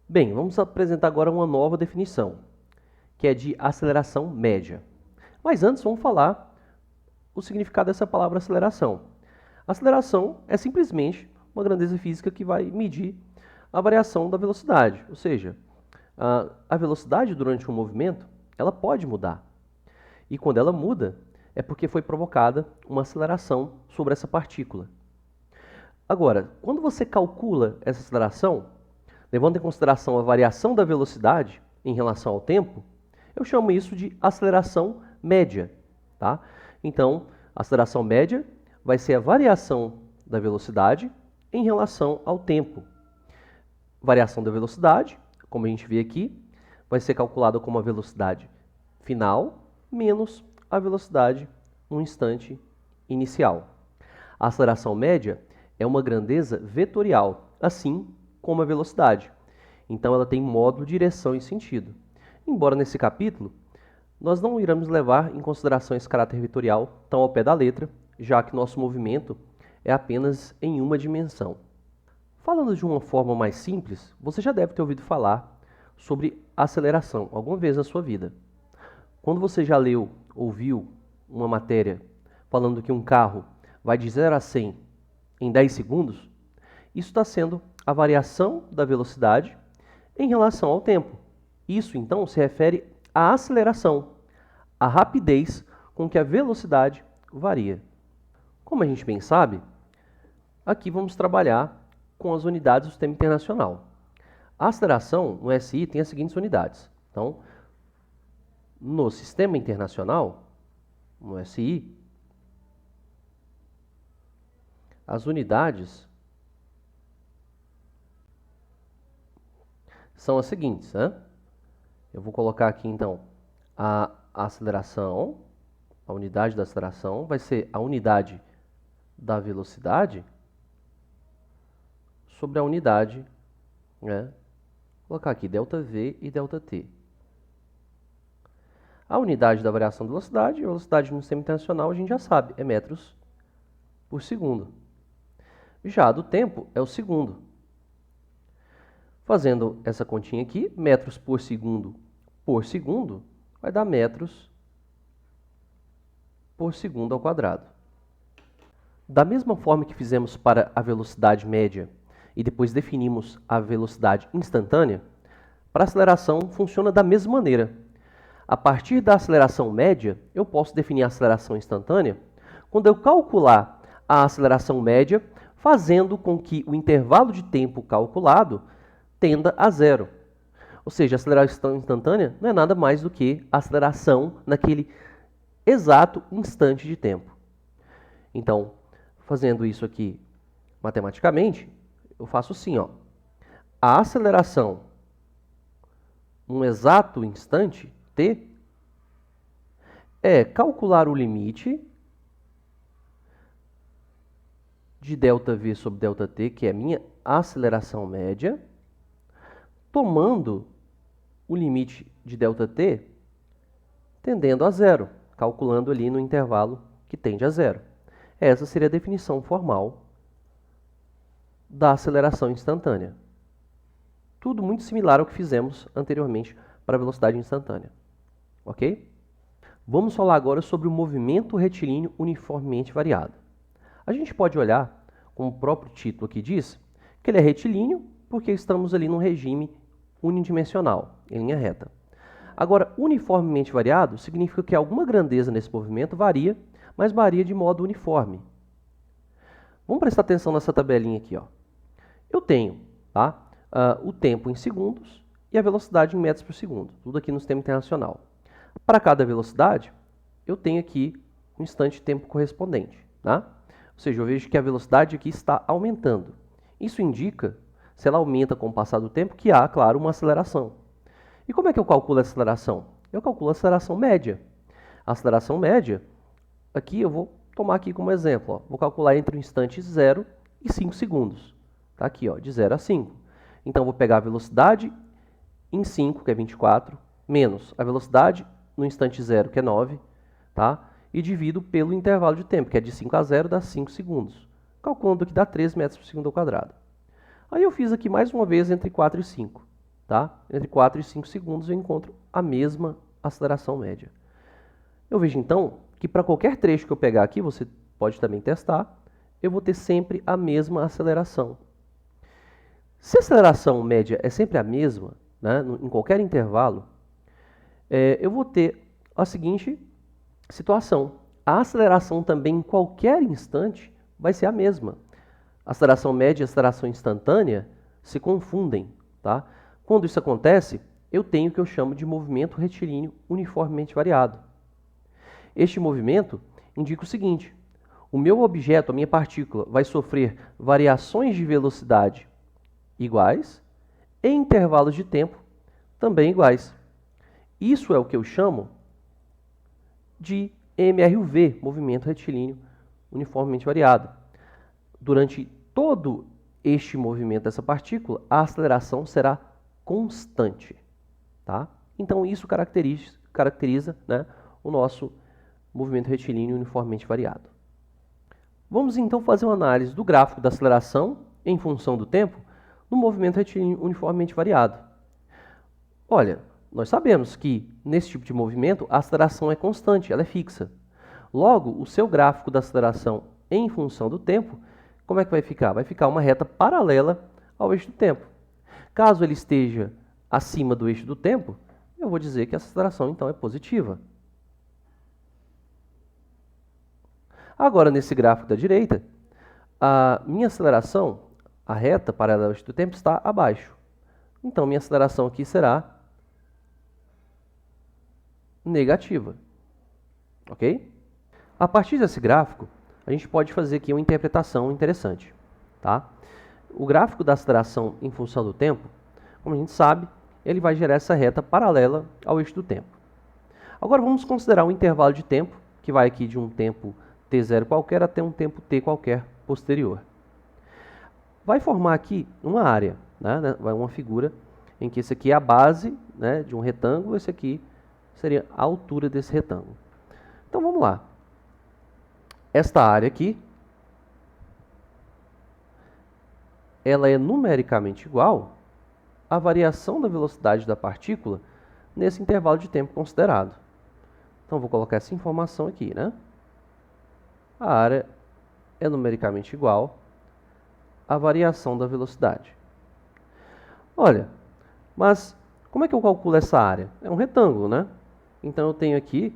Bem, vamos apresentar agora uma nova definição, que é de aceleração média. Mas antes vamos falar o significado dessa palavra aceleração. Aceleração é simplesmente uma grandeza física que vai medir a variação da velocidade, ou seja, a velocidade durante um movimento ela pode mudar. E quando ela muda, é porque foi provocada uma aceleração sobre essa partícula. Agora, quando você calcula essa aceleração, levando em consideração a variação da velocidade em relação ao tempo, eu chamo isso de aceleração média. Tá? Então, a aceleração média vai ser a variação da velocidade em relação ao tempo. Variação da velocidade, como a gente vê aqui, vai ser calculada como a velocidade final menos a velocidade no instante inicial. A aceleração média é uma grandeza vetorial, assim como a velocidade. Então, ela tem módulo, direção e sentido. Embora nesse capítulo, nós não iremos levar em consideração esse caráter vetorial tão ao pé da letra, já que nosso movimento é apenas em uma dimensão. Falando de uma forma mais simples, você já deve ter ouvido falar sobre aceleração alguma vez na sua vida. Quando você já leu, ouviu uma matéria falando que um carro vai de 0 a 100 em 10 segundos, isso está sendo a variação da velocidade em relação ao tempo. Isso, então, se refere à aceleração, à rapidez com que a velocidade varia. Como a gente bem sabe, aqui vamos trabalhar com as unidades do Sistema Internacional. A aceleração no SI tem as seguintes unidades. Então, no Sistema Internacional, no SI, as unidades são as seguintes, né? Eu vou colocar aqui, então, a aceleração, a unidade da aceleração vai ser a unidade da velocidade sobre a unidade, né? Vou colocar aqui ΔV e ΔT. A unidade da variação de velocidade, a velocidade no Sistema Internacional, a gente já sabe, é metros por segundo. Já a do tempo é o segundo. Fazendo essa continha aqui, metros por segundo vai dar metros por segundo ao quadrado. Da mesma forma que fizemos para a velocidade média e depois definimos a velocidade instantânea, para a aceleração funciona da mesma maneira. A partir da aceleração média, eu posso definir a aceleração instantânea quando eu calcular a aceleração média, fazendo com que o intervalo de tempo calculado tenda a zero. Ou seja, a aceleração instantânea não é nada mais do que a aceleração naquele exato instante de tempo. Então, fazendo isso aqui matematicamente, eu faço assim, ó. A aceleração num exato instante, t, é calcular o limite de ΔV sobre ΔT, que é a minha aceleração média, tomando o limite de ΔT tendendo a zero, calculando ali no intervalo que tende a zero. Essa seria a definição formal da aceleração instantânea. Tudo muito similar ao que fizemos anteriormente para a velocidade instantânea. Ok? Vamos falar agora sobre o movimento retilíneo uniformemente variado. A gente pode olhar, como o próprio título aqui diz, que ele é retilíneo porque estamos ali num regime unidimensional, em linha reta. Agora, uniformemente variado significa que alguma grandeza nesse movimento varia, mas varia de modo uniforme. Vamos prestar atenção nessa tabelinha aqui. Ó. Eu tenho o tempo em segundos e a velocidade em metros por segundo, tudo aqui no Sistema Internacional. Para cada velocidade, eu tenho aqui um instante de tempo correspondente. Tá? Ou seja, eu vejo que a velocidade aqui está aumentando. Isso indica, se ela aumenta com o passar do tempo, que há, claro, uma aceleração. E como é que eu calculo a aceleração? Eu calculo a aceleração média. A aceleração média, aqui eu vou tomar aqui como exemplo. Ó, vou calcular entre o instante 0 e 5 segundos. Está aqui, ó, de 0 a 5. Então, eu vou pegar a velocidade em 5, que é 24, menos a velocidade no instante 0, que é 9, tá? E divido pelo intervalo de tempo, que é de 5 a 0, dá 5 segundos. Calculando que dá 3 metros por segundo ao quadrado. Aí eu fiz aqui mais uma vez entre 4 e 5. tá? Entre 4 e 5 segundos eu encontro a mesma aceleração média. Eu vejo então que para qualquer trecho que eu pegar aqui, você pode também testar, eu vou ter sempre a mesma aceleração. Se a aceleração média é sempre a mesma, né, em qualquer intervalo, eu vou ter a seguinte situação. A aceleração também em qualquer instante vai ser a mesma. A aceleração média e a aceleração instantânea se confundem. Tá? Quando isso acontece, eu tenho o que eu chamo de movimento retilíneo uniformemente variado. Este movimento indica o seguinte: o meu objeto, a minha partícula, vai sofrer variações de velocidade iguais em intervalos de tempo também iguais. Isso é o que eu chamo de MRUV, movimento retilíneo uniformemente variado. Durante todo este movimento dessa partícula, a aceleração será constante. Tá? Então, isso caracteriza, né, o nosso movimento retilíneo uniformemente variado. Vamos então fazer uma análise do gráfico da aceleração em função do tempo no movimento retilíneo uniformemente variado. Olha, nós sabemos que nesse tipo de movimento a aceleração é constante, ela é fixa. Logo, o seu gráfico da aceleração em função do tempo, como é que vai ficar? Vai ficar uma reta paralela ao eixo do tempo. Caso ele esteja acima do eixo do tempo, eu vou dizer que a aceleração então é positiva. Agora, nesse gráfico da direita, a minha aceleração, a reta paralela ao eixo do tempo, está abaixo. Então, minha aceleração aqui será negativa. Ok? A partir desse gráfico, a gente pode fazer aqui uma interpretação interessante. Tá? O gráfico da aceleração em função do tempo, como a gente sabe, ele vai gerar essa reta paralela ao eixo do tempo. Agora vamos considerar um intervalo de tempo, que vai aqui de um tempo t0 qualquer até um tempo t qualquer posterior. Vai formar aqui uma área, né? Uma figura em que esse aqui é a base, né, de um retângulo, esse aqui seria a altura desse retângulo. Então vamos lá. Esta área aqui, ela é numericamente igual à variação da velocidade da partícula nesse intervalo de tempo considerado. Então vou colocar essa informação aqui, né? A área é numericamente igual à variação da velocidade. Olha, mas como é que eu calculo essa área? É um retângulo, né? Então eu tenho aqui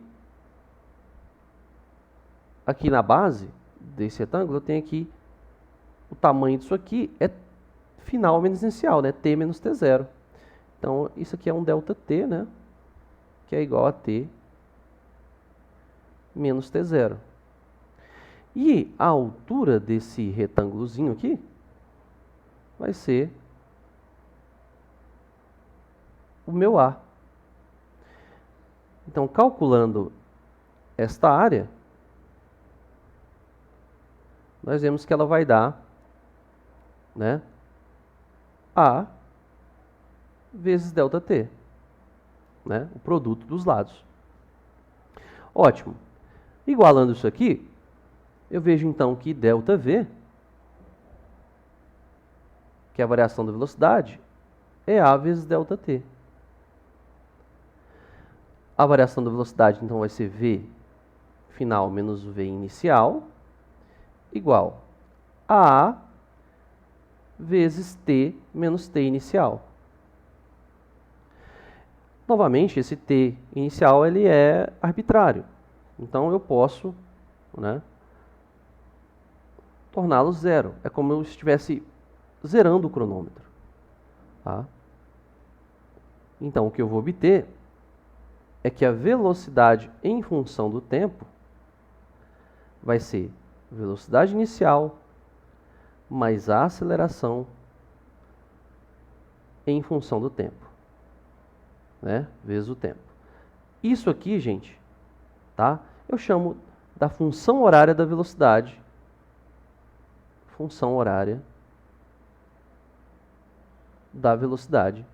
na base desse retângulo, eu tenho aqui o tamanho disso aqui é final menos inicial, né? T menos T0. Então isso aqui é um ΔT, né? Que é igual a T menos T0. E a altura desse retângulozinho aqui vai ser o meu A. Então, calculando esta área, nós vemos que ela vai dar, né, A vezes ΔT, né, o produto dos lados. Ótimo. Igualando isso aqui, eu vejo então que ΔV, que é a variação da velocidade, é A vezes ΔT. A variação da velocidade então vai ser V final menos V inicial, igual a A vezes T menos T inicial. Novamente, esse T inicial ele é arbitrário. Então, eu posso, né, torná-lo zero. É como eu estivesse zerando o cronômetro. Tá? Então, o que eu vou obter é que a velocidade em função do tempo vai ser velocidade inicial mais a aceleração em função do tempo, né? Vezes o tempo. Isso aqui, gente, tá? Eu chamo da função horária da velocidade. Função horária da velocidade.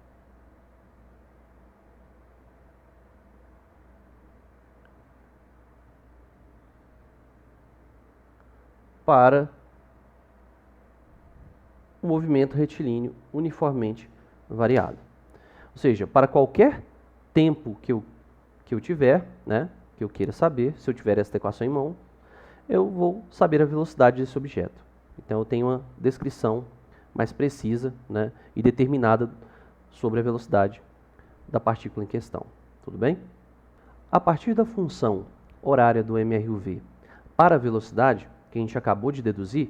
Para o movimento retilíneo uniformemente variado. Ou seja, para qualquer tempo que eu tiver, né, que eu queira saber, se eu tiver esta equação em mão, eu vou saber a velocidade desse objeto. Então eu tenho uma descrição mais precisa, né, e determinada sobre a velocidade da partícula em questão. Tudo bem? A partir da função horária do MRUV para a velocidade, que a gente acabou de deduzir,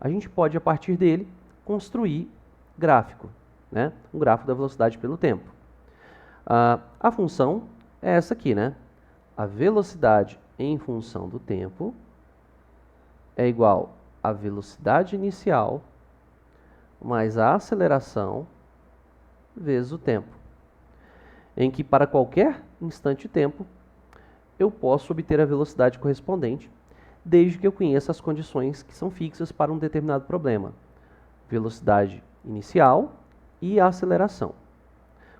a gente pode, a partir dele, construir gráfico, né? Um gráfico da velocidade pelo tempo. A função é essa aqui, né? A velocidade em função do tempo é igual à velocidade inicial mais a aceleração vezes o tempo, em que para qualquer instante de tempo eu posso obter a velocidade correspondente, desde que eu conheça as condições que são fixas para um determinado problema. Velocidade inicial e a aceleração.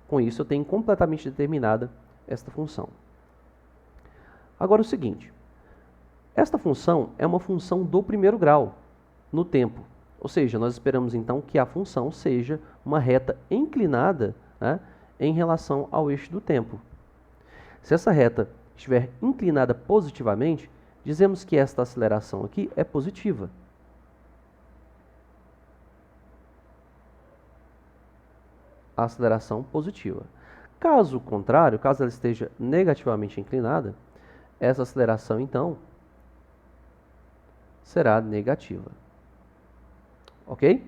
Com isso eu tenho completamente determinada esta função. Agora o seguinte, esta função é uma função do primeiro grau no tempo. Ou seja, nós esperamos então que a função seja uma reta inclinada, né, em relação ao eixo do tempo. Se essa reta estiver inclinada positivamente, dizemos que esta aceleração aqui é positiva. A aceleração positiva. Caso contrário, caso ela esteja negativamente inclinada, essa aceleração então será negativa. Ok?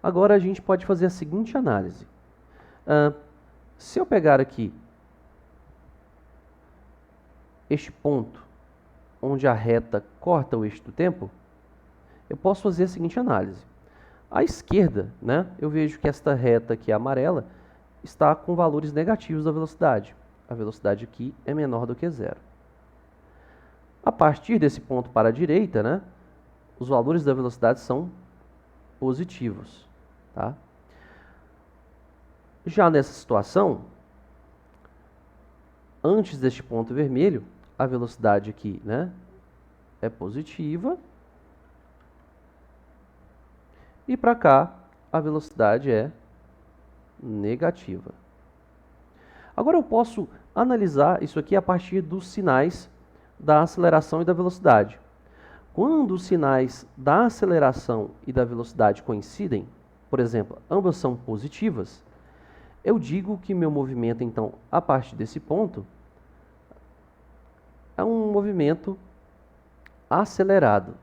Agora a gente pode fazer a seguinte análise. Se eu pegar aqui este ponto onde a reta corta o eixo do tempo, eu posso fazer a seguinte análise. À esquerda, né, eu vejo que esta reta aqui amarela está com valores negativos da velocidade. A velocidade aqui é menor do que zero. A partir desse ponto para a direita, né, os valores da velocidade são positivos. Tá? Já nessa situação, antes deste ponto vermelho, a velocidade aqui, né, é positiva. E para cá, a velocidade é negativa. Agora eu posso analisar isso aqui a partir dos sinais da aceleração e da velocidade. Quando os sinais da aceleração e da velocidade coincidem, por exemplo, ambas são positivas, eu digo que meu movimento, então, a partir desse ponto, é um movimento acelerado.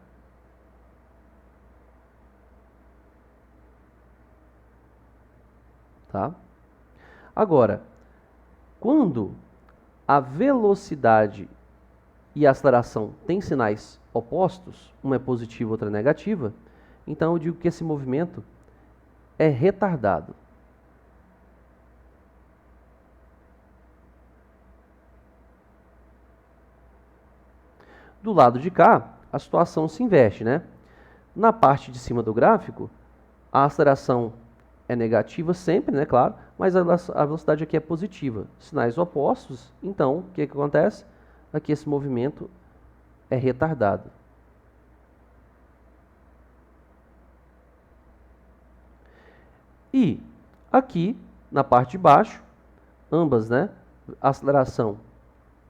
Tá? Agora, quando a velocidade e a aceleração têm sinais opostos, uma é positiva, outra é negativa, então eu digo que esse movimento é retardado. Do lado de cá, a situação se inverte, né? Na parte de cima do gráfico, a aceleração é negativa sempre, né, claro, mas a velocidade aqui é positiva. Sinais opostos, então, o que acontece? Aqui esse movimento é retardado. E aqui, na parte de baixo, ambas, né, aceleração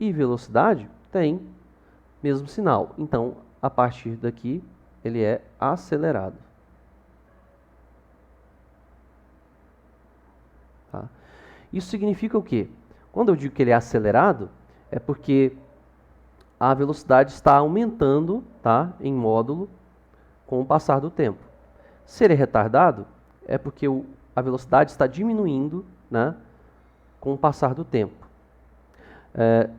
e velocidade, têm mesmo sinal. Então, a partir daqui, ele é acelerado. Tá? Isso significa o quê? Quando eu digo que ele é acelerado, é porque a velocidade está aumentando, tá, em módulo com o passar do tempo. Se ele é retardado, é porque a velocidade está diminuindo, né, com o passar do tempo.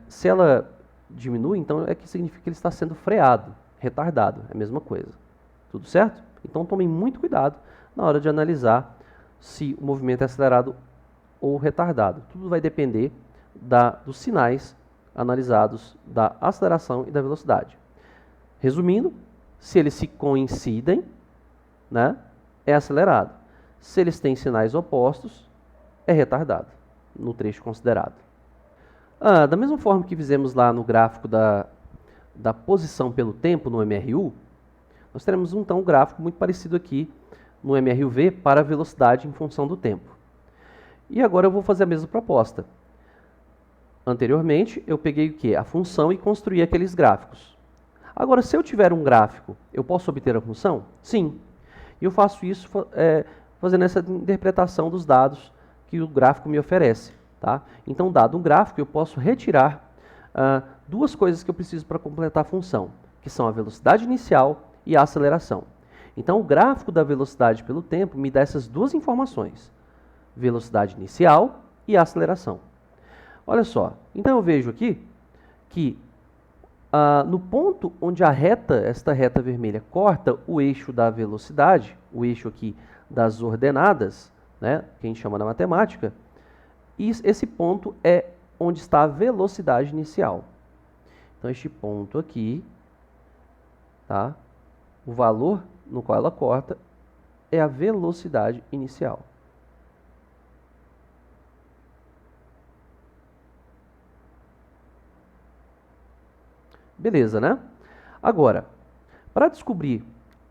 Se ela diminui, então é que significa que ele está sendo freado, retardado, é a mesma coisa. Tudo certo? Então tomem muito cuidado na hora de analisar se o movimento é acelerado ou retardado. Tudo vai depender dos sinais analisados da aceleração e da velocidade. Resumindo, se eles se coincidem, né, é acelerado. Se eles têm sinais opostos, é retardado, no trecho considerado. Da mesma forma que fizemos lá no gráfico da posição pelo tempo no MRU, nós teremos então um gráfico muito parecido aqui no MRUV para a velocidade em função do tempo. E agora eu vou fazer a mesma proposta. Anteriormente, eu peguei o quê? A função e construí aqueles gráficos. Agora, se eu tiver um gráfico, eu posso obter a função? Sim. E eu faço isso fazendo essa interpretação dos dados que o gráfico me oferece. Tá? Então, dado um gráfico, eu posso retirar duas coisas que eu preciso para completar a função, que são a velocidade inicial e a aceleração. Então, o gráfico da velocidade pelo tempo me dá essas duas informações, velocidade inicial e aceleração. Olha só, então eu vejo aqui que no ponto onde esta reta vermelha corta o eixo da velocidade, o eixo aqui das ordenadas, né, que a gente chama na matemática, esse ponto é onde está a velocidade inicial. Então, este ponto aqui, tá, o valor no qual ela corta é a velocidade inicial. Beleza, né? Agora, para descobrir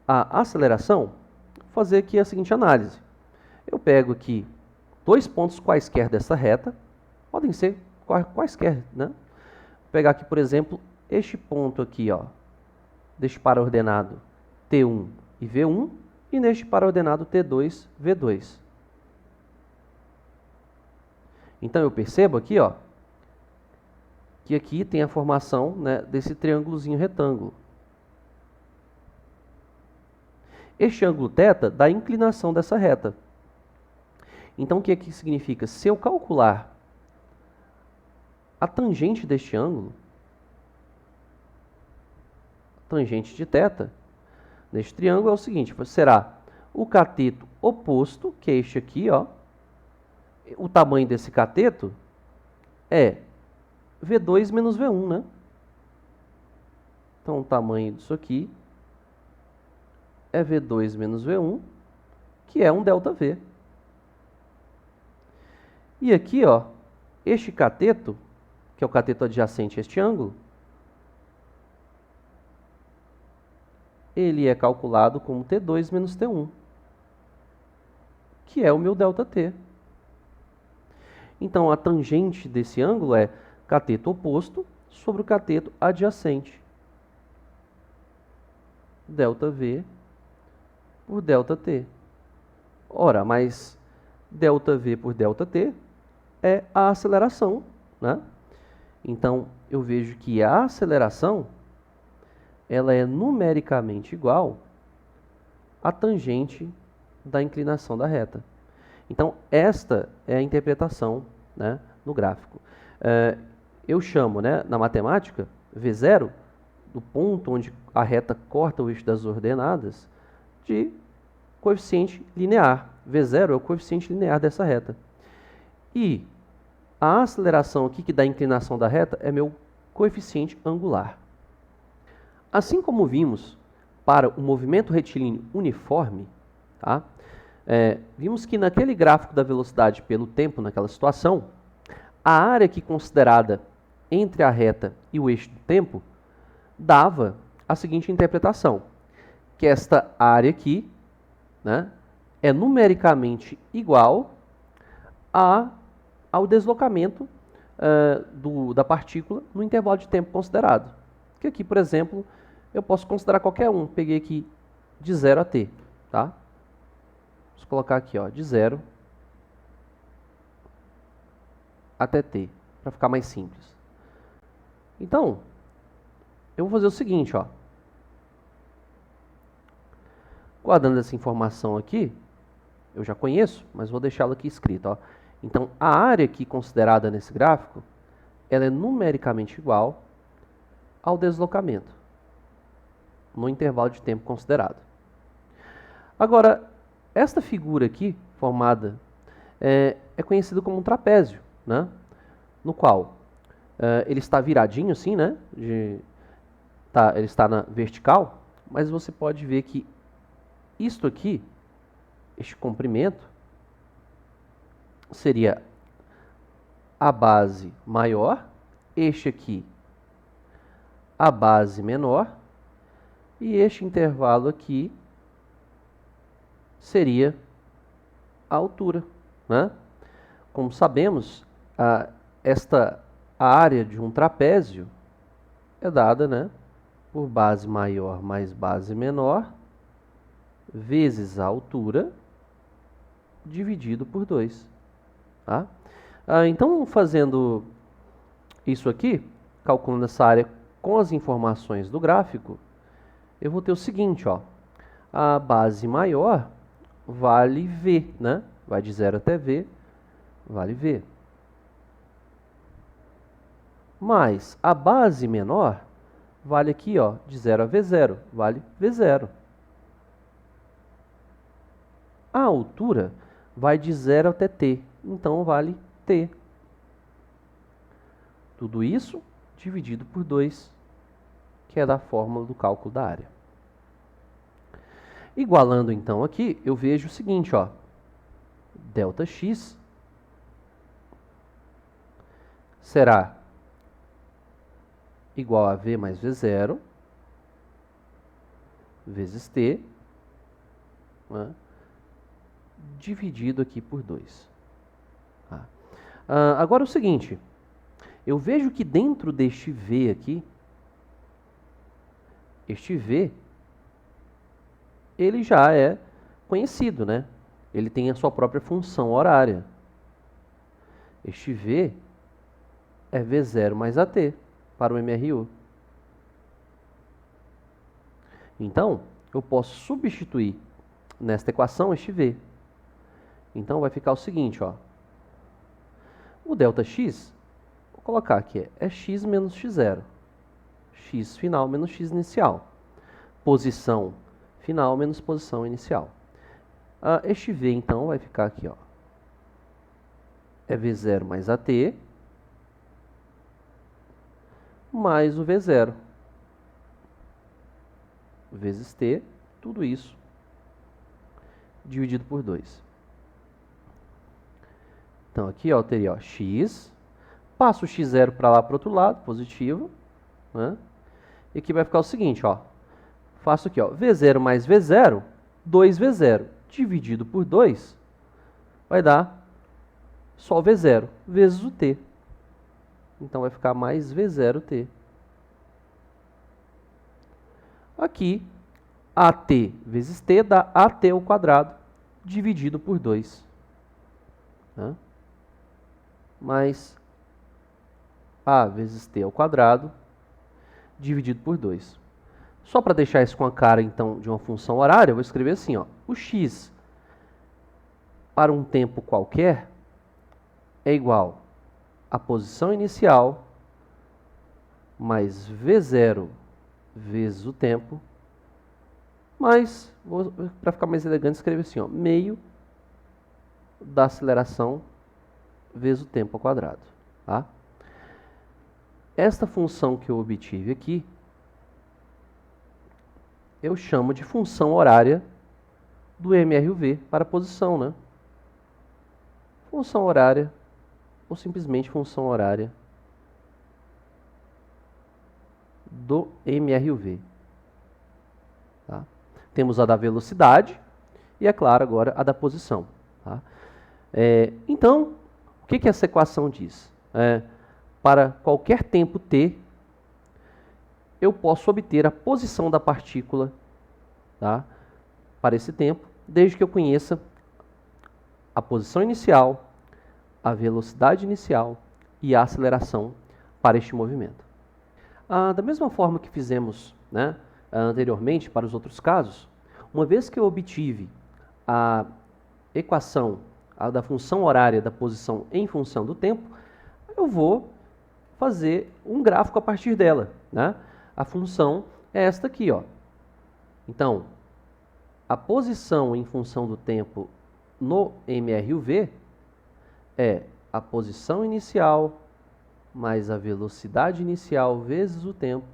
a aceleração, vou fazer aqui a seguinte análise. Eu pego aqui dois pontos quaisquer dessa reta, podem ser quaisquer, né? Vou pegar aqui, por exemplo, este ponto aqui, ó, deste paraordenado T1 e V1, e neste paraordenado T2, V2. Então, eu percebo aqui, ó, que aqui tem a formação, né, desse triângulozinho retângulo. Este ângulo θ dá a inclinação dessa reta. Então, o que aqui significa? Se eu calcular a tangente deste ângulo, tangente de θ, neste triângulo é o seguinte, será o cateto oposto, que é este aqui, ó. O tamanho desse cateto é V2 menos V1, né? Então, o tamanho disso aqui é V2 menos V1, que é um ΔV. E aqui, ó, este cateto, que é o cateto adjacente a este ângulo, ele é calculado como T2 menos T1, que é o meu ΔT. Então, a tangente desse ângulo é cateto oposto sobre o cateto adjacente. ΔV por ΔT. Ora, mas ΔV por ΔT é a aceleração, né? Então, eu vejo que a aceleração ela é numericamente igual à tangente da inclinação da reta. Então, esta é a interpretação, né, no gráfico. Eu chamo, né, na matemática, V0, do ponto onde a reta corta o eixo das ordenadas, de coeficiente linear. V0 é o coeficiente linear dessa reta. E a aceleração aqui, que dá a inclinação da reta, é meu coeficiente angular. Assim como vimos para o movimento retilíneo uniforme, tá? Vimos que naquele gráfico da velocidade pelo tempo, naquela situação, a área aqui considerada entre a reta e o eixo do tempo dava a seguinte interpretação, que esta área aqui, né, é numericamente igual ao deslocamento da partícula no intervalo de tempo considerado. Que aqui, por exemplo, eu posso considerar qualquer um. Peguei aqui de 0 a t, tá? Vou colocar aqui, ó, de 0 até t, para ficar mais simples. Então, eu vou fazer o seguinte, ó. Guardando essa informação aqui, eu já conheço, mas vou deixá-la aqui escrita, ó. Então, a área aqui considerada nesse gráfico, ela é numericamente igual ao deslocamento no intervalo de tempo considerado. Agora, esta figura aqui, formada, é conhecida como um trapézio, né? No qual ele está viradinho assim, né? Ele está na vertical, mas você pode ver que isto aqui, este comprimento, seria a base maior, este aqui a base menor, e este intervalo aqui seria a altura, né? como sabemos, a área de um trapézio é dada, né, por base maior mais base menor, vezes a altura, dividido por 2. Tá? Então, fazendo isso aqui, calculando essa área com as informações do gráfico, eu vou ter o seguinte, ó, a base maior vale V, né? Vai de 0 até V, vale V. Mais a base menor vale aqui, ó, de 0 a V0, vale V0. A altura vai de 0 até T, então vale T. Tudo isso dividido por 2, que é da fórmula do cálculo da área. Igualando então aqui, eu vejo o seguinte, ó, ΔX será igual a V mais V0 vezes T, né, dividido aqui por 2. Tá? Agora é o seguinte, eu vejo que dentro deste V aqui, este V, ele já é conhecido, né? Ele tem a sua própria função horária. Este V é V0 mais AT para o MRU. Então, eu posso substituir nesta equação este V. Então, vai ficar o seguinte, ó. O ΔX, vou colocar aqui, é x menos x0. X final menos x inicial. Posição final menos posição inicial. Este V, então, vai ficar aqui, ó. É V0 mais AT, mais o V0, vezes T, tudo isso, dividido por 2. Então, aqui, ó, eu teria, ó, x, passo o x0 para lá para o outro lado, positivo, né? E aqui vai ficar o seguinte, ó, faço aqui, ó, V0 mais V0, 2V0, dividido por 2, vai dar só o V0, vezes o T. Então, vai ficar mais V0T. Aqui, AT vezes T dá AT ao quadrado, dividido por 2. Né? Mais A vezes T ao quadrado, dividido por 2. Só para deixar isso com a cara, então, de uma função horária, eu vou escrever assim, ó, o x para um tempo qualquer é igual a posição inicial mais V0 vezes o tempo, mas, para ficar mais elegante, escrever assim, ó, meio da aceleração vezes o tempo ao quadrado. Tá? Esta função que eu obtive aqui, eu chamo de função horária do MRUV para a posição, né? Função horária, ou simplesmente função horária do MRUV. Tá? Temos a da velocidade e, é claro, agora a da posição. Tá? Então, o que essa equação diz? Para qualquer tempo t, eu posso obter a posição da partícula, tá, para esse tempo, desde que eu conheça a posição inicial, a velocidade inicial e a aceleração para este movimento. Da mesma forma que fizemos, né, anteriormente para os outros casos, uma vez que eu obtive a equação da função horária da posição em função do tempo, eu vou fazer um gráfico a partir dela. Né? A função é esta aqui. Ó. Então, a posição em função do tempo no MRUV é a posição inicial mais a velocidade inicial vezes o tempo,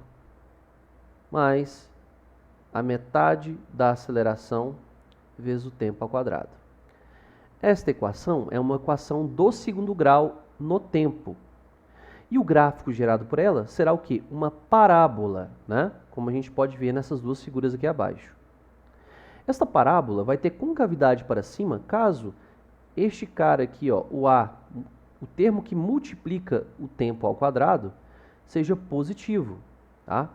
mais a metade da aceleração vezes o tempo ao quadrado. Esta equação é uma equação do segundo grau no tempo. E o gráfico gerado por ela será o quê? Uma parábola, né? Como a gente pode ver nessas duas figuras aqui abaixo. Esta parábola vai ter concavidade para cima caso este cara aqui, ó, o A, o termo que multiplica o tempo ao quadrado, seja positivo, tá?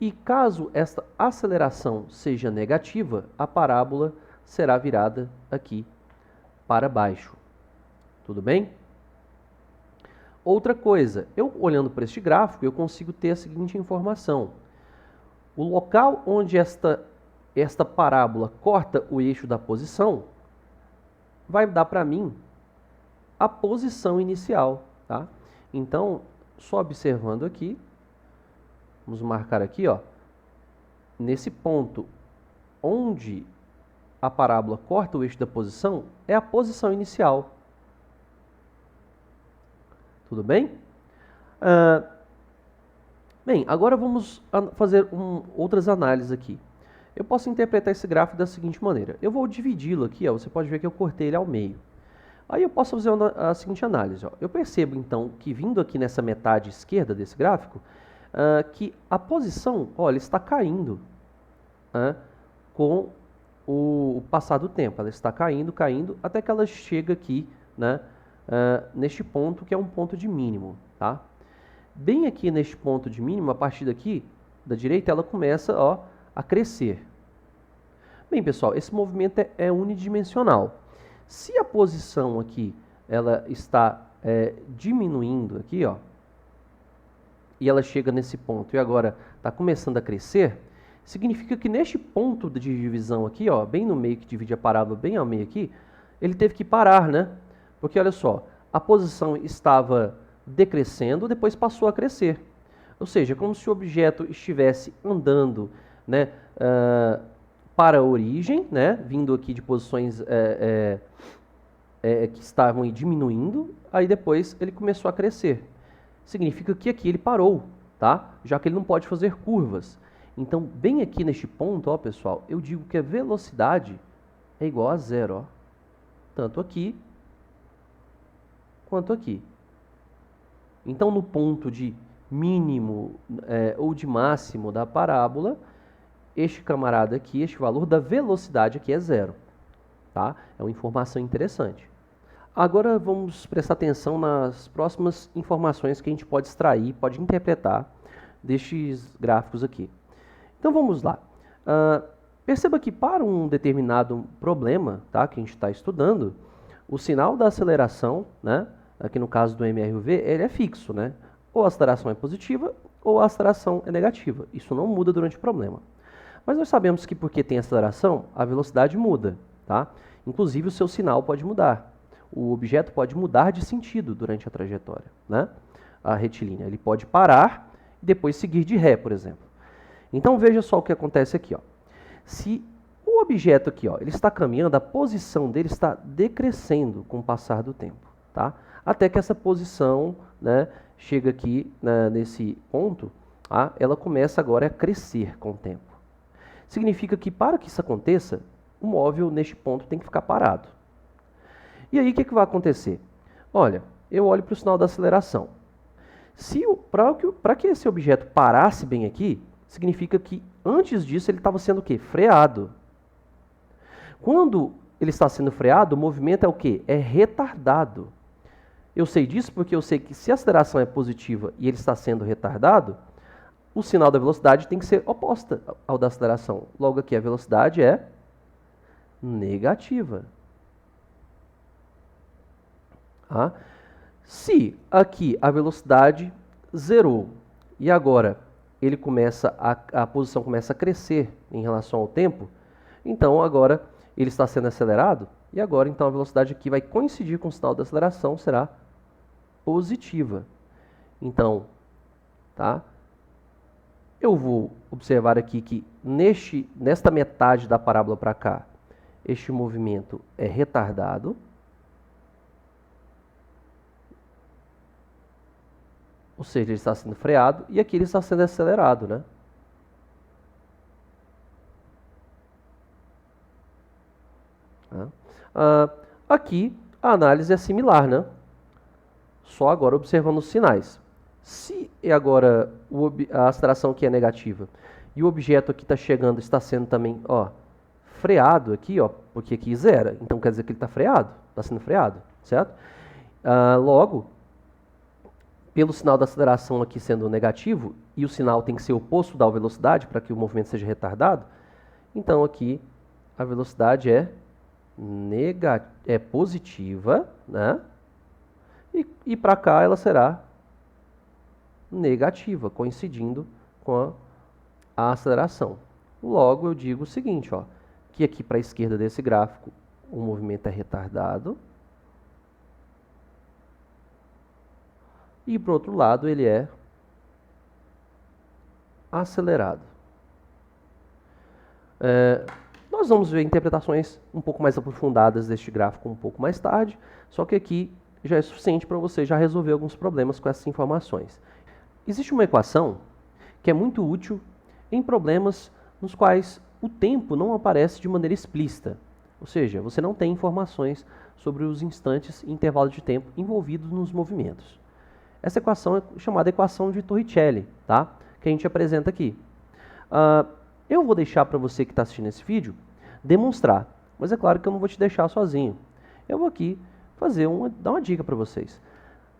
E caso esta aceleração seja negativa, a parábola será virada aqui para baixo. Tudo bem? Outra coisa, eu olhando para este gráfico, eu consigo ter a seguinte informação. O local onde esta parábola corta o eixo da posição vai dar para mim a posição inicial, tá? Então, só observando aqui, vamos marcar aqui, ó, nesse ponto onde a parábola corta o eixo da posição, é a posição inicial. Tudo bem? Bem, agora vamos fazer outras análises aqui. Eu posso interpretar esse gráfico da seguinte maneira. Eu vou dividi-lo aqui, ó, você pode ver que eu cortei ele ao meio. Aí eu posso fazer a seguinte análise. Ó. Eu percebo, então, que vindo aqui nessa metade esquerda desse gráfico, que a posição, olha, está caindo com o passar do tempo. Ela está caindo, caindo, até que ela chega aqui, né, neste ponto, que é um ponto de mínimo. Tá? Bem aqui neste ponto de mínimo, a partir daqui, da direita, ela começa, ó, a crescer. Bem, pessoal, esse movimento é unidimensional. Se a posição aqui ela está diminuindo aqui, ó, e ela chega nesse ponto e agora está começando a crescer, significa que neste ponto de divisão aqui, ó, bem no meio, que divide a parábola bem ao meio aqui, ele teve que parar, né? Porque olha só, a posição estava decrescendo, depois passou a crescer. Ou seja, como se o objeto estivesse andando, né, para a origem, né, vindo aqui de posições que estavam diminuindo, aí depois ele começou a crescer. Significa que aqui ele parou, tá? Já que ele não pode fazer curvas. Então, bem aqui neste ponto, ó, pessoal, eu digo que a velocidade é igual a zero, ó. Tanto aqui quanto aqui. Então, no ponto de mínimo ou de máximo da parábola, este camarada aqui, este valor da velocidade aqui é zero. Tá? É uma informação interessante. Agora vamos prestar atenção nas próximas informações que a gente pode extrair, pode interpretar destes gráficos aqui. Então vamos lá. Perceba que para um determinado problema, tá, que a gente está estudando, o sinal da aceleração, né, aqui no caso do MRUV, ele é fixo, né? Ou a aceleração é positiva ou a aceleração é negativa. Isso não muda durante o problema. Mas nós sabemos que porque tem aceleração, a velocidade muda, tá? Inclusive o seu sinal pode mudar. O objeto pode mudar de sentido durante a trajetória, né? A retilínea. Ele pode parar e depois seguir de ré, por exemplo. Então veja só o que acontece aqui, ó. Se o objeto aqui, ó, ele está caminhando, a posição dele está decrescendo com o passar do tempo, tá? Até que essa posição, né, chega aqui, né, nesse ponto, tá? Ela começa agora a crescer com o tempo. Significa que para que isso aconteça, o móvel neste ponto tem que ficar parado. E aí o que vai acontecer? Olha, eu olho para o sinal da aceleração. Para que esse objeto parasse bem aqui, significa que antes disso ele estava sendo o quê? Freado. Quando ele está sendo freado, o movimento é o quê? É retardado. Eu sei disso porque eu sei que se a aceleração é positiva e ele está sendo retardado, o sinal da velocidade tem que ser oposta ao da aceleração. Logo aqui a velocidade é negativa. Tá? Se aqui a velocidade zerou e agora ele a posição começa a crescer em relação ao tempo, então agora ele está sendo acelerado e agora então a velocidade aqui vai coincidir com o sinal da aceleração, será positiva. Então, tá? Eu vou observar aqui que nesta metade da parábola para cá, este movimento é retardado. Ou seja, ele está sendo freado e aqui ele está sendo acelerado, né? Aqui a análise é similar, né? Só agora observando os sinais. Se agora a aceleração aqui é negativa e o objeto aqui está chegando, está sendo também, ó, freado aqui, ó, porque aqui zera, então quer dizer que ele está freado, está sendo freado, certo? Logo, pelo sinal da aceleração aqui sendo negativo, e o sinal tem que ser oposto da velocidade para que o movimento seja retardado, então aqui a velocidade é positiva, né? E para cá ela será negativa, coincidindo com a aceleração. Logo eu digo o seguinte, ó, que aqui para a esquerda desse gráfico o movimento é retardado e para o outro lado ele é acelerado. Nós vamos ver interpretações um pouco mais aprofundadas deste gráfico um pouco mais tarde, só que aqui já é suficiente para você já resolver alguns problemas com essas informações. Existe uma equação que é muito útil em problemas nos quais o tempo não aparece de maneira explícita, ou seja, você não tem informações sobre os instantes e intervalos de tempo envolvidos nos movimentos. Essa equação é chamada equação de Torricelli, tá? Que a gente apresenta aqui. Eu vou deixar para você que está assistindo esse vídeo demonstrar, mas é claro que eu não vou te deixar sozinho. Eu vou aqui dar uma dica para vocês.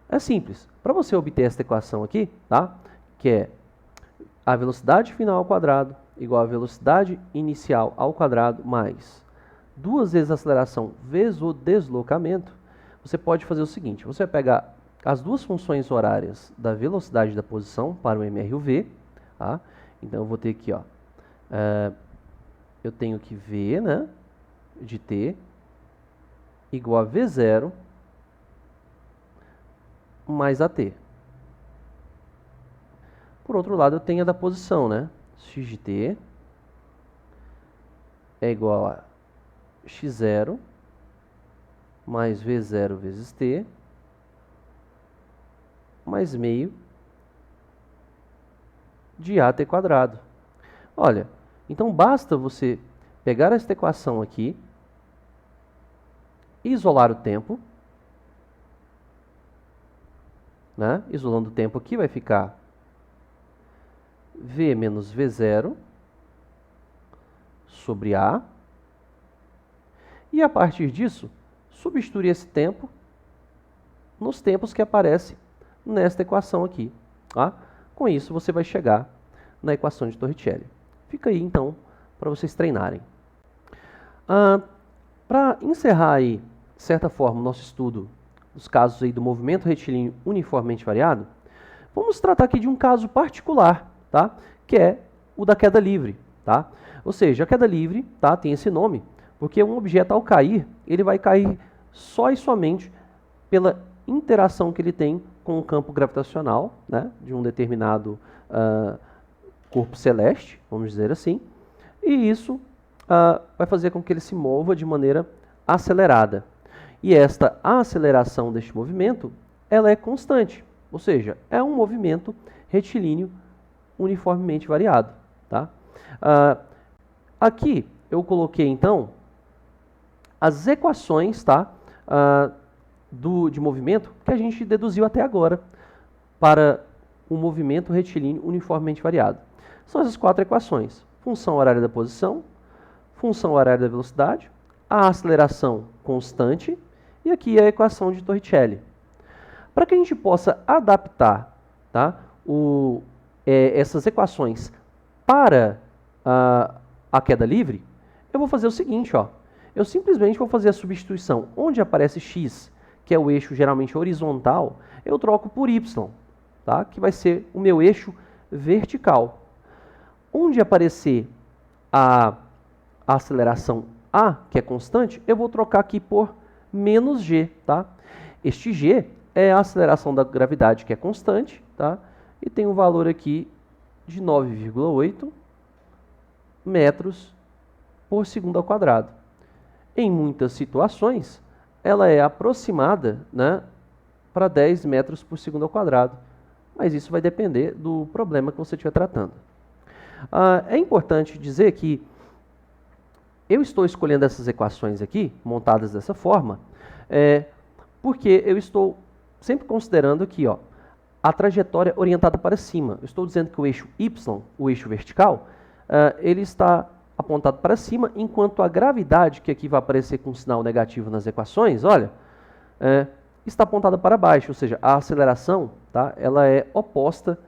É simples. Para você obter essa equação aqui, tá? Que é a velocidade final ao quadrado igual a velocidade inicial ao quadrado mais 2 vezes a aceleração vezes o deslocamento, você pode fazer o seguinte, você vai pegar as duas funções horárias da velocidade da posição para o mr e o v, tá? Então eu vou ter aqui, ó, eu tenho que v, né, de t igual a v0 mais at. Por outro lado, eu tenho a da posição, né? X de t é igual a x0 mais v0 vezes t mais meio de at quadrado. Olha, então basta você pegar esta equação aqui, isolar o tempo, né? Isolando o tempo aqui vai ficar v menos v0 sobre a. E a partir disso, substituir esse tempo nos tempos que aparecem nesta equação aqui. Tá? Com isso, você vai chegar na equação de Torricelli. Fica aí, então, para vocês treinarem. Para encerrar aí, de certa forma, o nosso estudo dos casos aí do movimento retilíneo uniformemente variado, vamos tratar aqui de um caso particular, tá? Que é o da queda livre. Tá? Ou seja, a queda livre, tá, tem esse nome porque um objeto, ao cair, ele vai cair só e somente pela interação que ele tem com o campo gravitacional, né, de um determinado corpo celeste, vamos dizer assim, e isso vai fazer com que ele se mova de maneira acelerada. E esta aceleração deste movimento, ela é constante, ou seja, é um movimento retilíneo uniformemente variado. Tá? Aqui eu coloquei, então, as equações, tá, de movimento que a gente deduziu até agora para o movimento retilíneo uniformemente variado. São essas 4 equações: função horária da posição, função horária da velocidade, a aceleração constante e aqui a equação de Torricelli. Para que a gente possa adaptar, tá, essas equações para a queda livre, eu vou fazer o seguinte, ó. Eu simplesmente vou fazer a substituição. Onde aparece x, que é o eixo geralmente horizontal, eu troco por y, tá? Que vai ser o meu eixo vertical. Onde aparecer a aceleração a, que é constante, eu vou trocar aqui por menos g. Tá? Este g é a aceleração da gravidade, que é constante, tá? E tem um valor aqui de 9,8 metros por segundo ao quadrado. Em muitas situações, ela é aproximada, né, para 10 metros por segundo ao quadrado, mas isso vai depender do problema que você estiver tratando. É importante dizer que eu estou escolhendo essas equações aqui, montadas dessa forma, porque eu estou sempre considerando aqui, ó, a trajetória orientada para cima. Eu estou dizendo que o eixo Y, o eixo vertical, ele está apontado para cima, enquanto a gravidade, que aqui vai aparecer com um sinal negativo nas equações, olha, está apontada para baixo, ou seja, a aceleração, tá, ela é oposta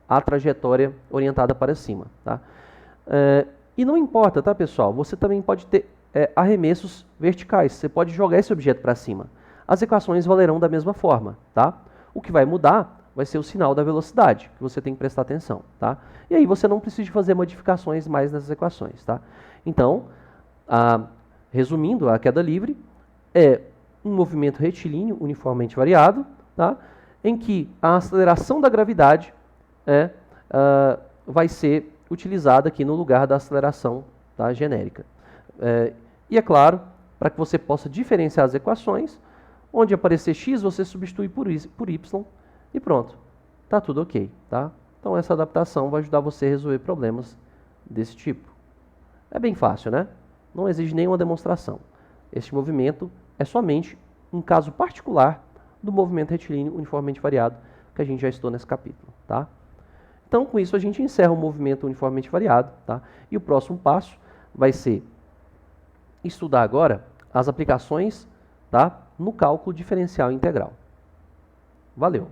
à trajetória orientada para cima. Tá? E não importa, tá, pessoal? Você também pode ter arremessos verticais, você pode jogar esse objeto para cima. As equações valerão da mesma forma. Tá? O que vai mudar vai ser o sinal da velocidade, que você tem que prestar atenção. Tá? E aí você não precisa fazer modificações mais nessas equações. Tá? Então, resumindo, a queda livre é um movimento retilíneo uniformemente variado, tá? Em que a aceleração da gravidade vai ser utilizada aqui no lugar da aceleração, tá, genérica. E é claro, para que você possa diferenciar as equações, onde aparecer x, você substitui por y e pronto. Está tudo ok. Tá? Então essa adaptação vai ajudar você a resolver problemas desse tipo. É bem fácil, né? Não exige nenhuma demonstração. Este movimento é somente um caso particular do movimento retilíneo uniformemente variado que a gente já estudou nesse capítulo. Tá? Então, com isso, a gente encerra o movimento uniformemente variado. Tá? E o próximo passo vai ser estudar agora as aplicações, tá, no cálculo diferencial integral. Valeu!